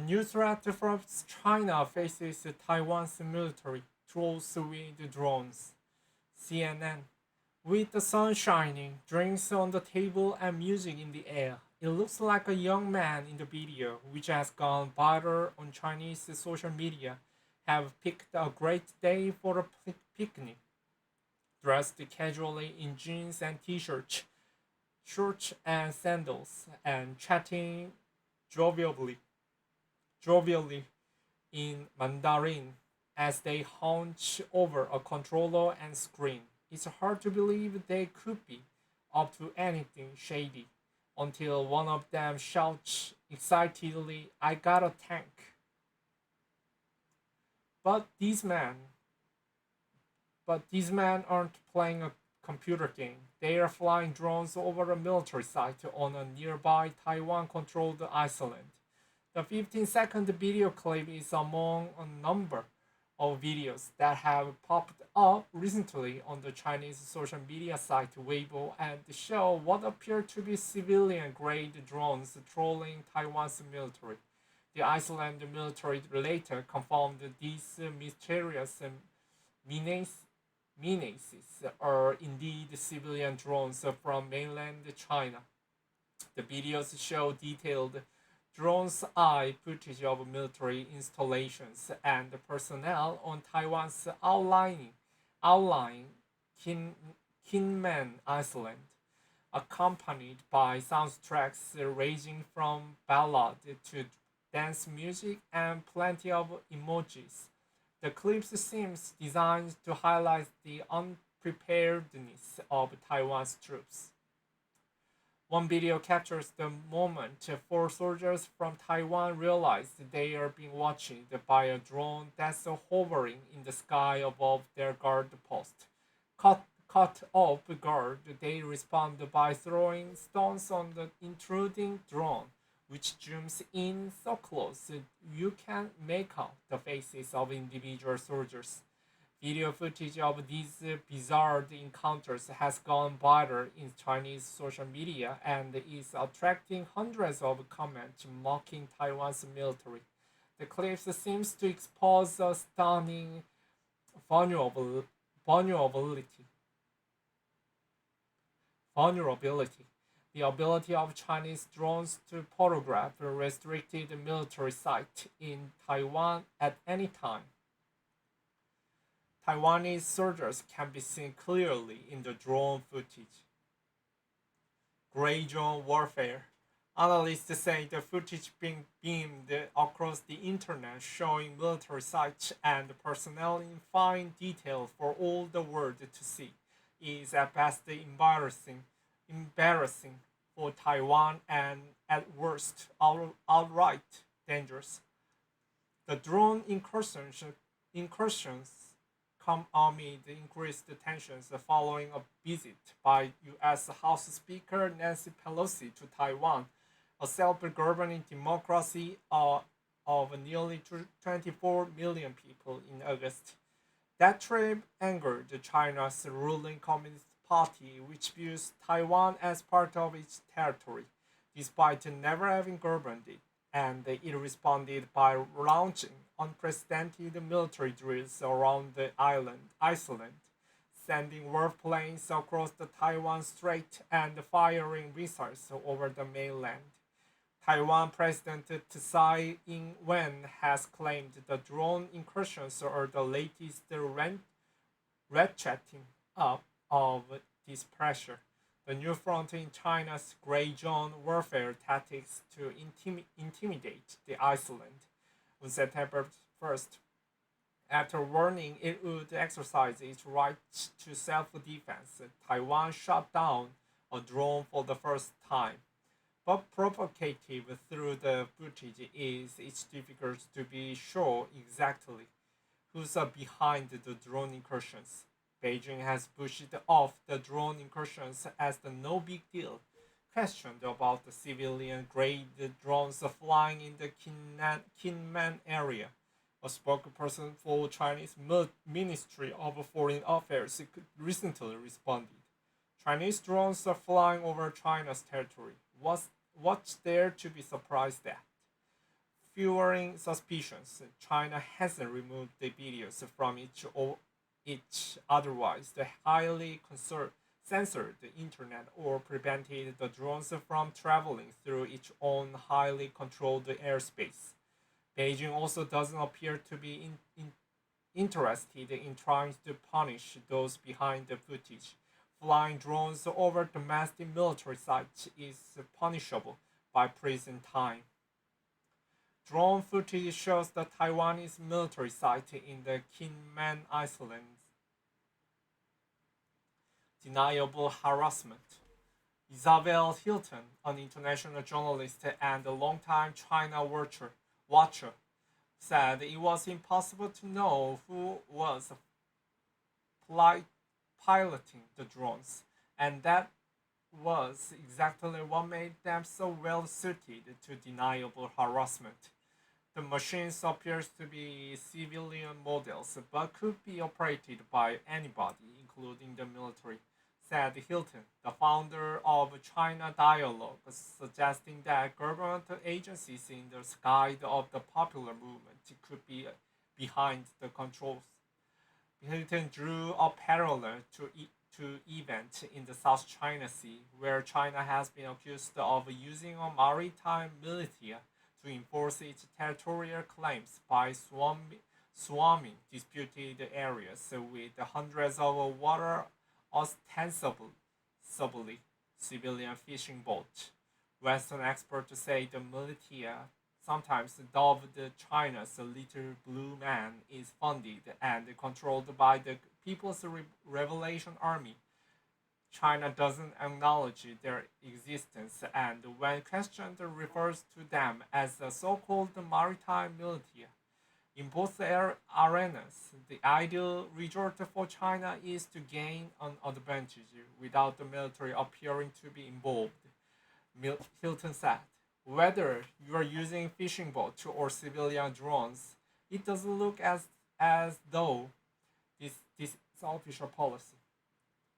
new threat from China faces Taiwan's military trolls with drones. CNN. With the sun shining, drinks on the table, and music in the air, it looks like a young man in the video, which has gone viral on Chinese social media, have picked a great day for a picnic. Dressed casually in jeans and t-shirts, shorts and sandals, and chatting jovially, jovially in Mandarin as they hunch over a controller and scream. It's hard to believe they could be up to anything shady until one of them shouts excitedly, I got a tank. But these men, but these men aren't playing a computer game. They are flying drones over a military site on a nearby Taiwan controlled island. The 15-second video clip is among a number of videos that have popped up recently on the Chinese social media site Weibo and show what appear to be civilian grade drones trolling Taiwan's military. The Iceland military later confirmed these mysterious menaces are indeed civilian drones from mainland China. The videos show detailed drone's eye footage of military installations and personnel on Taiwan's outlying Kin, Kinmen Island, accompanied by soundtracks ranging from ballad to dance music and plenty of emojis. The clip seems designed to highlight the unpreparedness of Taiwan's troops. One video captures the moment four soldiers from Taiwan realize they are being watched by a drone that's hovering in the sky above their guard post. Caught off guard, they respond by throwing stones on the intruding drone, which zooms in so close you can make out the faces of individual soldiers. Video footage of these bizarre encounters has gone viral in Chinese social media and is attracting hundreds of comments mocking Taiwan's military. The clip seems to expose a stunning vulnerable, vulnerability, vulnerability. The ability of Chinese drones to photograph a restricted military site in Taiwan at any time. Taiwanese soldiers can be seen clearly in the drone footage. Gray drone warfare. Analysts say the footage being beamed across the internet showing military sites and personnel in fine detail for all the world to see is at best embarrassing for Taiwan and at worst outright dangerous. The drone incursions come amid increased tensions following a visit by U.S. House Speaker Nancy Pelosi to Taiwan, a self-governing democracy of nearly 24 million people in August. That trip angered China's ruling Communist Party, which views Taiwan as part of its territory, despite never having governed it, and it responded by launching unprecedented military drills around the Iceland, sending warplanes across the Taiwan Strait and firing missiles over the mainland. Taiwan President Tsai Ing-wen has claimed the drone incursions are the latest ratcheting up of this pressure. The new front in China's gray zone warfare tactics to intimidate the Iceland. On September 1st, after warning it would exercise its right to self defense, Taiwan shot down a drone for the first time. But provocative through the footage is it's difficult to be sure exactly who's behind the drone incursions. Beijing has pushed off the drone incursions as the no big deal, questioned about the civilian grade drones flying in the Kinmen area. A spokesperson for Chinese Ministry of Foreign Affairs recently responded. Chinese drones are flying over China's territory. What's there to be surprised at? fueling suspicions. China hasn't removed the videos from each otherwise the highly censored internet or prevented the drones from traveling through its own highly controlled airspace. Beijing also doesn't appear to be interested in trying to punish those behind the footage. Flying drones over domestic military sites is punishable by prison time. Drone footage shows the Taiwanese military site in the Kinmen Islands. Deniable harassment. Isabel Hilton, an international journalist and a longtime China watcher, said it was impossible to know who was piloting the drones, and that was exactly what made them so well suited to deniable harassment. The machines appears to be civilian models, but could be operated by anybody, including the military, said Hilton, the founder of China Dialogue, suggesting that government agencies in the sky of the popular movement could be behind the controls. Hilton drew a parallel to event in the South China Sea, where China has been accused of using a maritime militia to enforce its territorial claims by swarming disputed areas with hundreds of water ostensibly civilian fishing boats. Western experts say the militia, sometimes dubbed China's Little Blue Man, is funded and controlled by the People's Revelation Army. China doesn't acknowledge their existence and, when questioned, refers to them as the so called maritime militia. In both arenas, the ideal resort for China is to gain an advantage without the military appearing to be involved, Hilton said. Whether you are using fishing boats or civilian drones, it doesn't look as though this is official policy.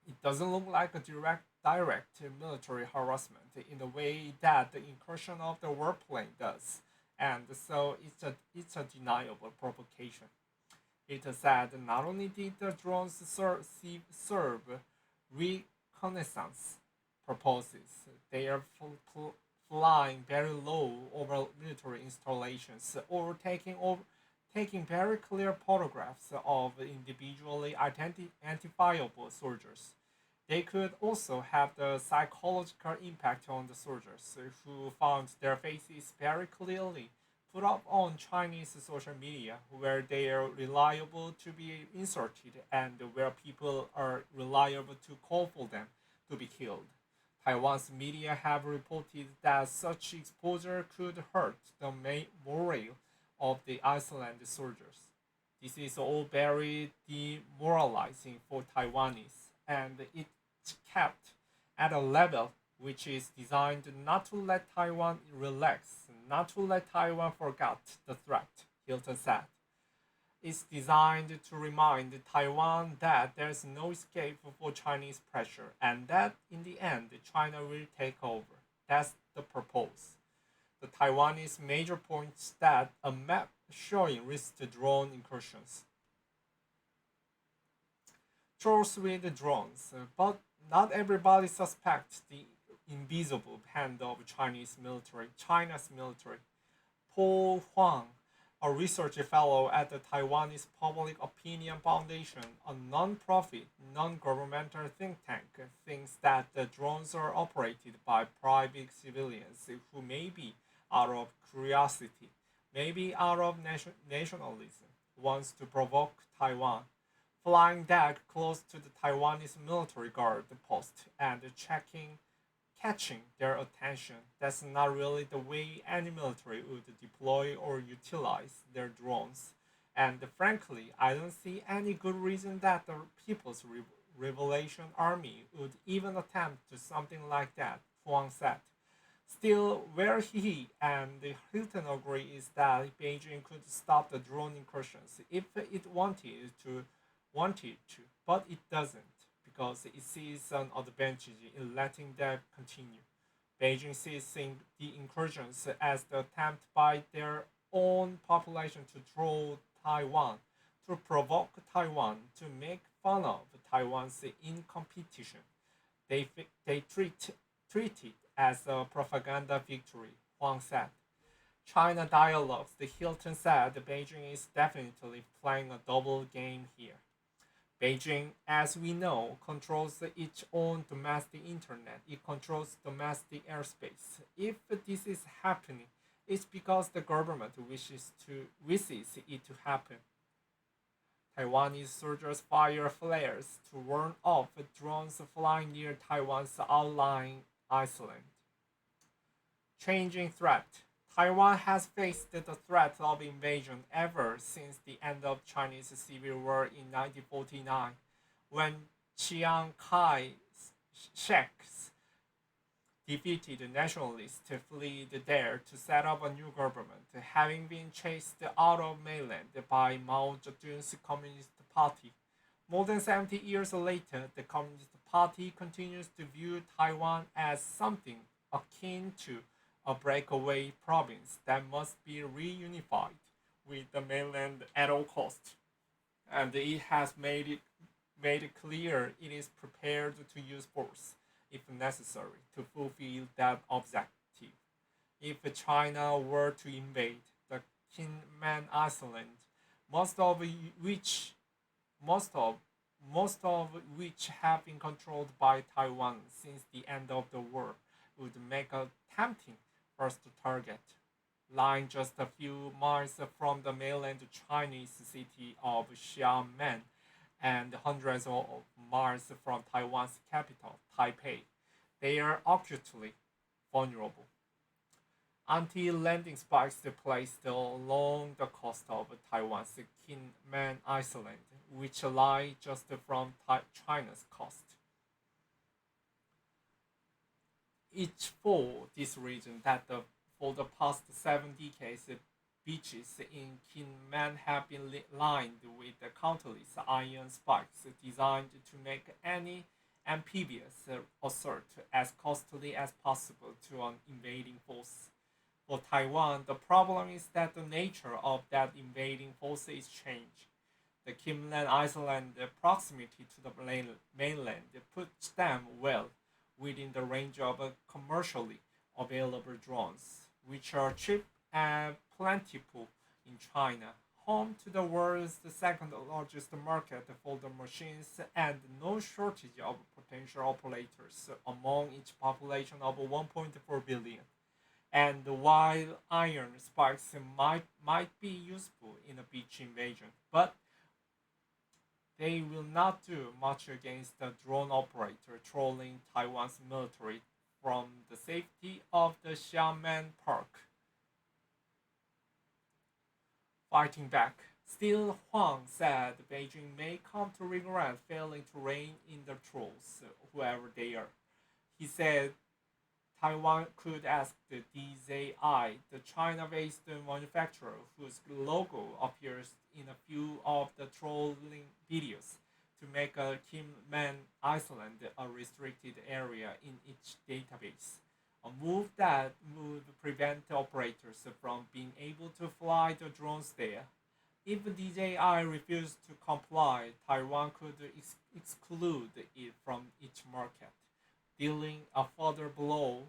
It doesn't look like a direct military harassment in the way that the incursion of the warplane does, and so it's a deniable provocation. It said not only did the drones serve reconnaissance purposes, they are flying very low over military installations or taking very clear photographs of individually identifiable soldiers. They could also have the psychological impact on the soldiers who found their faces very clearly put up on Chinese social media, where they are reliable to be inserted and where people are reliable to call for them to be killed. Taiwan's media have reported that such exposure could hurt the morale of the Iceland soldiers. This is all very demoralizing for Taiwanese, and it's kept at a level which is designed not to let Taiwan relax, not to let Taiwan forget the threat, Hilton said. It's designed to remind Taiwan that there's no escape for Chinese pressure and that in the end China will take over. That's the purpose. The Taiwanese major points that a map showing risked drone incursions. Trolls with drones, but not everybody suspects the invisible hand of China's military. Paul Huang, a research fellow at the Taiwanese Public Opinion Foundation, a non-profit, non-governmental think tank, thinks that the drones are operated by private civilians who may be out of curiosity, maybe out of nationalism, wants to provoke Taiwan. Flying that close to the Taiwanese military guard post and catching their attention. That's not really the way any military would deploy or utilize their drones. And frankly, I don't see any good reason that the People's Revelation Army would even attempt to something like that, Huang said. Still, where he and Hilton agree is that Beijing could stop the drone incursions if it wanted to, but it doesn't because it sees an advantage in letting them continue. Beijing sees the incursions as the attempt by their own population to troll Taiwan, to provoke Taiwan, to make fun of Taiwan's in competition. They treat it as a propaganda victory, Huang said. China Dialogues, the Hilton said Beijing is definitely playing a double game here. Beijing, as we know, controls its own domestic internet. It controls domestic airspace. If this is happening, it's because the government wishes it to happen. Taiwanese soldiers fire flares to warn off drones flying near Taiwan's outlying island. Changing threat. Taiwan has faced the threat of invasion ever since the end of Chinese Civil War in 1949, when Chiang Kai sheks defeated nationalists fled there to set up a new government, having been chased out of mainland by Mao Zedong's Communist Party. More than 70 years later, the Communist Party continues to view Taiwan as something akin to a breakaway province that must be reunified with the mainland at all costs. And it has made it clear it is prepared to use force if necessary to fulfill that objective. If China were to invade the Kinmen Island, most of which most of most of which have been controlled by Taiwan since the end of the war, would make a tempting first target. Lying just a few miles from the mainland Chinese city of Xiamen and hundreds of miles from Taiwan's capital, Taipei, they are acutely vulnerable. Anti-landing spikes placed along the coast of Taiwan's Kinmen Island, which lie just from China's coast. It's for this reason that for the past 7 decades, beaches in Kinmen have been lined with countless iron spikes designed to make any amphibious assault as costly as possible to an invading force. For Taiwan, the problem is that the nature of that invading force is changed. The Kinmen Island proximity to the mainland puts them well within the range of commercially available drones, which are cheap and plentiful in China, home to the world's second largest market for the machines and no shortage of potential operators among its population of 1.4 billion. And while iron spikes might be useful in a beach invasion, but they will not do much against the drone operator trolling Taiwan's military from the safety of the Xiamen Park. Fighting back, still Huang said Beijing may come to regret failing to rein in the trolls, whoever they are. He said Taiwan could ask the DZI, the China-based manufacturer whose logo appears in a few of the trolling videos, to make a Kinmen Island a restricted area in its database. A move that would prevent operators from being able to fly the drones there. If DJI refused to comply, Taiwan could exclude it from its market, dealing a further blow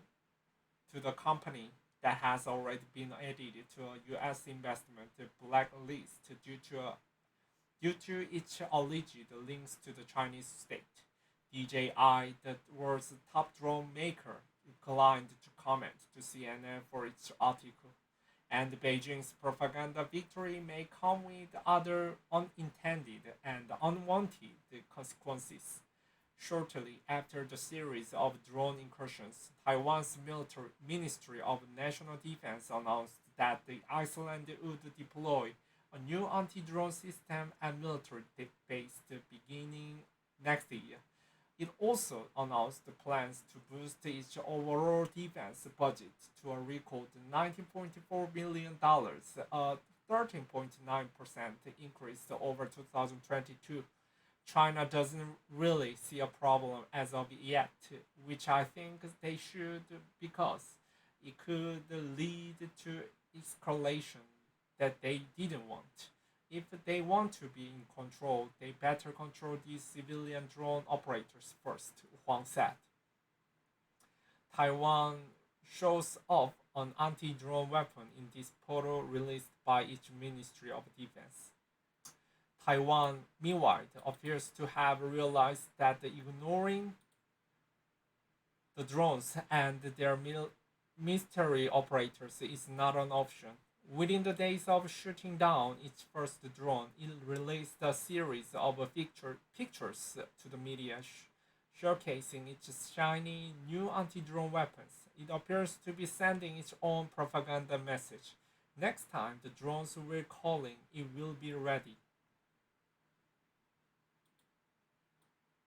to the company that has already been added to a U.S. investment blacklist due to its alleged links to the Chinese state. DJI, the world's top drone maker, declined to comment to CNN for its article. And Beijing's propaganda victory may come with other unintended and unwanted consequences. Shortly after the series of drone incursions, Taiwan's Ministry of National Defense announced that the island would deploy a new anti-drone system and military base beginning next year. It also announced plans to boost its overall defense budget to a record $19.4 billion, a 13.9% increase over 2022. China doesn't really see a problem as of yet, which I think they should, because it could lead to escalation that they didn't want. If they want to be in control, they better control these civilian drone operators first, Huang said. Taiwan shows off an anti-drone weapon in this photo released by its Ministry of Defense. Taiwan, meanwhile, appears to have realized that ignoring the drones and their mystery operators is not an option. Within the days of shooting down its first drone, it released a series of pictures to the media showcasing its shiny new anti-drone weapons. It appears to be sending its own propaganda message. Next time the drones we're calling, it will be ready.